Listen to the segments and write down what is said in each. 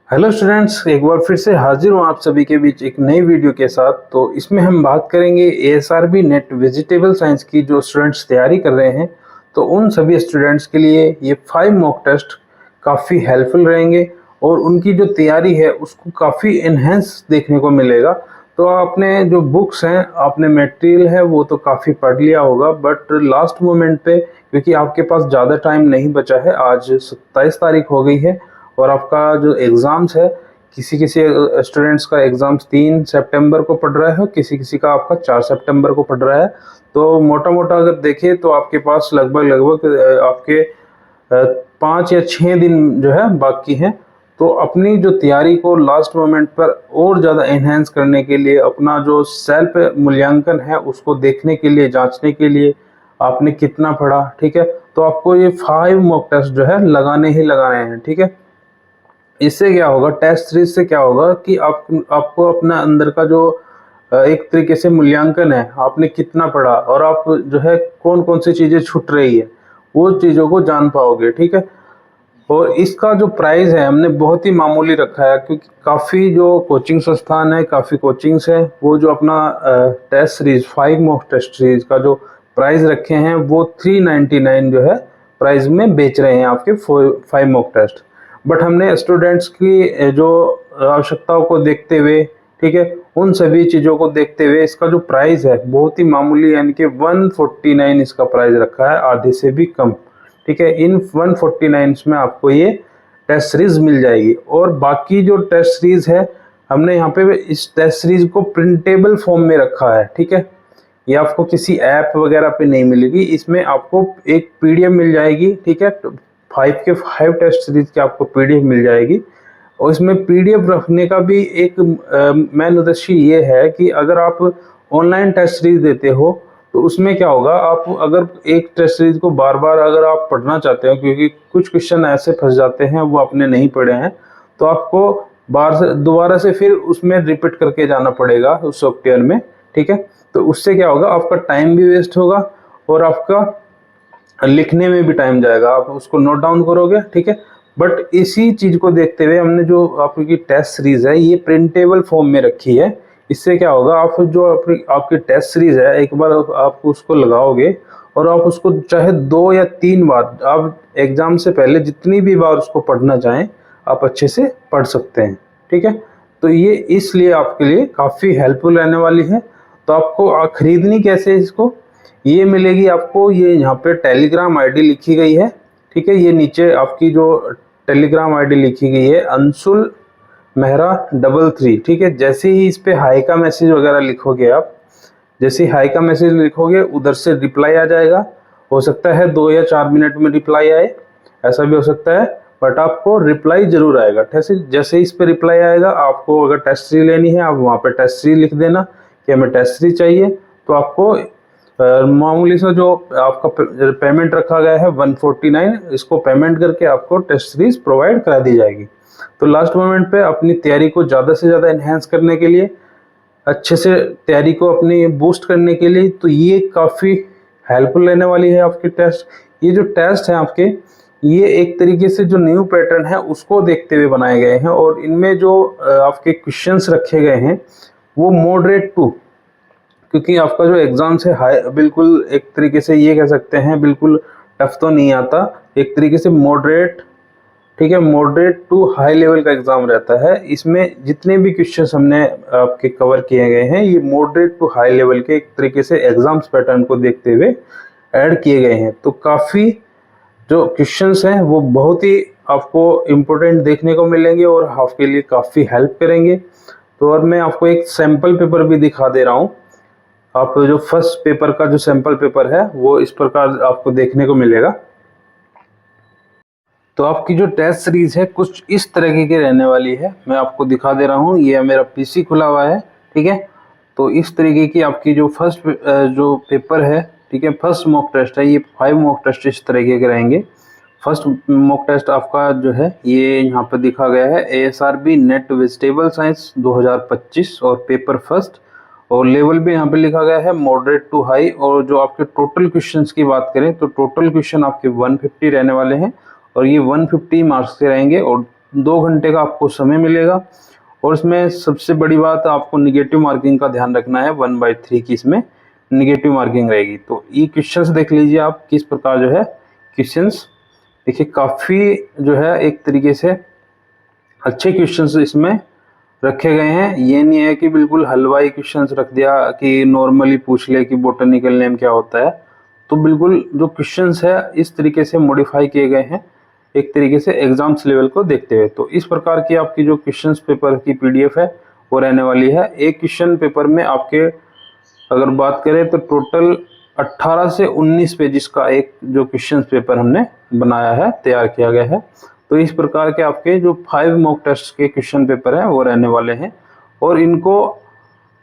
Hello students, एक बार फिर से हाजिर हूँ आप सभी के बीच एक नई वीडियो के साथ। तो इसमें हम बात करेंगे एएसआरबी नेट वेजिटेबल साइंस की जो स्टूडेंट्स तैयारी कर रहे हैं। तो उन सभी स्टूडेंट्स के लिए ये 5 मॉक टेस्ट काफ़ी हेल्पफुल रहेंगे और उनकी जो तैयारी है उसको काफ़ी इन्हेंस देखने को मिलेगा। तो आपने जो बुक्स हैं, आपने मटेरियल है वो तो काफ़ी पढ़ लिया होगा, बट लास्ट मोमेंट पे क्योंकि आपके पास ज़्यादा टाइम नहीं बचा है, आज 27 तारीख हो गई है और आपका जो एग्ज़ाम्स है, किसी किसी स्टूडेंट्स का एग्ज़ाम्स 3 सितंबर को पड़ रहा है और किसी किसी का आपका 4 सितंबर को पड़ रहा है। तो मोटा मोटा अगर देखें तो आपके पास लगभग आपके 5 या 6 दिन जो है बाकी हैं। तो अपनी जो तैयारी को लास्ट मोमेंट पर और ज़्यादा एनहेंस करने के लिए, अपना जो सेल्फ मूल्यांकन है उसको देखने के लिए, जांचने के लिए आपने कितना पढ़ा, ठीक है, तो आपको ये 5 मॉक टेस्ट जो है लगाने ही लगाने हैं, ठीक है। इससे क्या होगा, टेस्ट सीरीज से क्या होगा कि आपको अपना अंदर का जो एक तरीके से मूल्यांकन है, आपने कितना पढ़ा और आप जो है कौन कौन सी चीज़ें छूट रही है वो चीज़ों को जान पाओगे, ठीक है। और इसका जो प्राइस है हमने बहुत ही मामूली रखा है, क्योंकि काफ़ी जो कोचिंग संस्थान है, काफ़ी कोचिंग्स है, वो जो अपना test series 5 mock test series का जो प्राइस रखे हैं वो 399 जो है प्राइस में बेच रहे हैं आपके 5 मॉक टेस्ट। बट हमने स्टूडेंट्स की जो आवश्यकताओं को देखते हुए, ठीक है, उन सभी चीज़ों को देखते हुए इसका जो प्राइस है बहुत ही मामूली, यानी कि 149 इसका प्राइस रखा है, आधे से भी कम, ठीक है। इन 149 में आपको ये टेस्ट सीरीज मिल जाएगी। और बाकी जो टेस्ट सीरीज है हमने यहाँ पे इस टेस्ट सीरीज को प्रिंटेबल फॉर्म में रखा है, ठीक है। ये आपको किसी ऐप वगैरह पे नहीं मिलेगी, इसमें आपको एक पीडीएफ मिल जाएगी, ठीक है। 5 टेस्ट सीरीज की आपको पीडीएफ मिल जाएगी। और इसमें पीडीएफ रखने का भी एक मेन उद्देश्य ये है कि अगर आप ऑनलाइन टेस्ट सीरीज देते हो तो उसमें क्या होगा, आप अगर एक टेस्ट सीरीज को बार बार अगर आप पढ़ना चाहते हो, क्योंकि कुछ क्वेश्चन ऐसे फंस जाते हैं वो आपने नहीं पढ़े हैं, तो आपको दोबारा से फिर उसमें रिपीट करके जाना पड़ेगा उस सॉफ्टवेयर में, ठीक है। तो उससे क्या होगा, आपका टाइम भी वेस्ट होगा और आपका लिखने में भी टाइम जाएगा, आप उसको नोट डाउन करोगे, ठीक है। बट इसी चीज को देखते हुए हमने जो आपकी टेस्ट सीरीज है ये प्रिंटेबल फॉर्म में रखी है। इससे क्या होगा, आप जो आपकी टेस्ट सीरीज है, एक बार आप उसको लगाओगे और आप उसको चाहे 2 या 3 बार, आप एग्जाम से पहले जितनी भी बार उसको पढ़ना चाहें आप अच्छे से पढ़ सकते हैं, ठीक है। तो ये इसलिए आपके लिए काफ़ी हेल्पफुल रहने वाली है। तो आपको खरीदनी कैसे है इसको, ये मिलेगी आपको, ये यहाँ पे टेलीग्राम आईडी लिखी गई है, ठीक है। ये नीचे आपकी जो टेलीग्राम आईडी लिखी गई है अंशुल मेहरा 33, ठीक है। जैसे ही इस पे हाई का मैसेज वगैरह लिखोगे आप, जैसे ही हाई का मैसेज लिखोगे उधर से रिप्लाई आ जाएगा। हो सकता है 2 या 4 मिनट में रिप्लाई आए, ऐसा भी हो सकता है, बट आपको रिप्लाई जरूर आएगा। जैसे इस पे रिप्लाई आएगा, आपको अगर टेस्ट सीरीज लेनी है आप वहाँ पे टेस्ट सीरीज लिख देना कि हमें टेस्ट सीरीज चाहिए। तो आपको मामूली सा जो आपका पेमेंट रखा गया है 149, इसको पेमेंट करके आपको टेस्ट सीरीज प्रोवाइड करा दी जाएगी। तो लास्ट मोमेंट पे अपनी तैयारी को ज़्यादा से ज़्यादा एनहेंस करने के लिए, अच्छे से तैयारी को अपनी बूस्ट करने के लिए, तो ये काफ़ी हेल्पफुल रहने वाली है आपकी टेस्ट। ये जो टेस्ट है आपके, ये एक तरीके से जो न्यू पैटर्न है उसको देखते हुए बनाए गए हैं और इनमें जो आपके क्वेश्चंस रखे गए हैं वो मॉडरेट टू, क्योंकि आपका जो एग्जाम से हाई, बिल्कुल एक तरीके से ये कह सकते हैं बिल्कुल टफ तो नहीं आता, एक तरीके से मॉडरेट, ठीक है, मॉडरेट टू हाई लेवल का एग्जाम रहता है। इसमें जितने भी क्वेश्चंस हमने आपके कवर किए गए हैं ये मॉडरेट टू हाई लेवल के एक तरीके से एग्जाम्स पैटर्न को देखते हुए ऐड किए गए हैं। तो काफ़ी जो क्वेश्चंस हैं वो बहुत ही आपको इम्पोर्टेंट देखने को मिलेंगे और आपके लिए काफ़ी हेल्प करेंगे। तो और मैं आपको एक सैम्पल पेपर भी दिखा दे रहा हूँ। आप जो फर्स्ट पेपर का जो सैंपल पेपर है वो इस प्रकार आपको देखने को मिलेगा। तो आपकी जो टेस्ट सीरीज है कुछ इस तरह की रहने वाली है, मैं आपको दिखा दे रहा हूँ। ये मेरा पीसी खुला हुआ है, ठीक है। तो इस तरीके की आपकी जो फर्स्ट जो पेपर है, ठीक है, फर्स्ट मॉक टेस्ट है, ये 5 मॉक टेस्ट इस तरीके के रहेंगे। फर्स्ट मॉक टेस्ट आपका जो है ये यहाँ पर दिखा गया है एएसआरबी नेट वेजिटेबल साइंस 2025 और पेपर फर्स्ट, और लेवल भी यहाँ पे लिखा गया है मॉडरेट टू हाई। और जो आपके टोटल क्वेश्चंस की बात करें तो टोटल क्वेश्चन आपके 150 रहने वाले हैं और ये 150 मार्क्स के रहेंगे और 2 घंटे का आपको समय मिलेगा। और इसमें सबसे बड़ी बात, आपको निगेटिव मार्किंग का ध्यान रखना है। 1/3 की इसमें निगेटिव मार्किंग रहेगी। तो ये क्वेश्चंस देख लीजिए आप किस प्रकार जो है क्वेश्चंस, देखिए काफ़ी जो है एक तरीके से अच्छे क्वेश्चंस इसमें रखे गए हैं। ये नहीं है कि बिल्कुल हलवाई क्वेश्चंस रख दिया कि नॉर्मली पूछ ले कि बोटनिकल नेम क्या होता है। तो बिल्कुल जो क्वेश्चंस है इस तरीके से मॉडिफाई किए गए हैं एक तरीके से एग्जाम्स लेवल को देखते हुए। तो इस प्रकार की आपकी जो क्वेश्चंस पेपर की पीडीएफ है वो रहने वाली है। एक क्वेश्चन पेपर में आपके अगर बात करें तो टोटल 18 से 19 पेजेस का एक जो क्वेश्चन पेपर हमने बनाया है, तैयार किया गया है। तो इस प्रकार के आपके जो 5 मॉक टेस्ट के क्वेश्चन पेपर हैं वो रहने वाले हैं। और इनको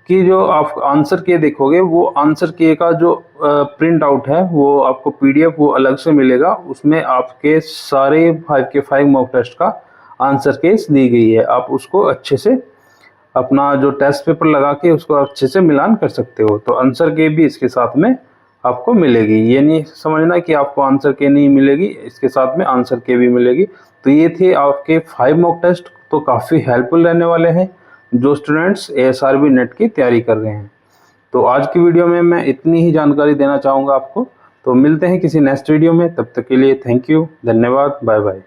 की जो आप आंसर के देखोगे, वो आंसर के का जो प्रिंट आउट है वो आपको पीडीएफ वो अलग से मिलेगा। उसमें आपके सारे 5 के 5 मॉक टेस्ट का आंसर केस दी गई है। आप उसको अच्छे से अपना जो टेस्ट पेपर लगा के उसको अच्छे से मिलान कर सकते हो। तो आंसर के भी इसके साथ में आपको मिलेगी। ये नहीं समझना कि आपको आंसर के नहीं मिलेगी, इसके साथ में आंसर के भी मिलेगी। तो ये थे आपके 5 मॉक टेस्ट। तो काफ़ी हेल्पफुल रहने वाले हैं जो स्टूडेंट्स ASRB नेट की तैयारी कर रहे हैं। तो आज की वीडियो में मैं इतनी ही जानकारी देना चाहूँगा आपको। तो मिलते हैं किसी नेक्स्ट वीडियो में, तब तक के लिए थैंक यू, धन्यवाद, बाय बाय।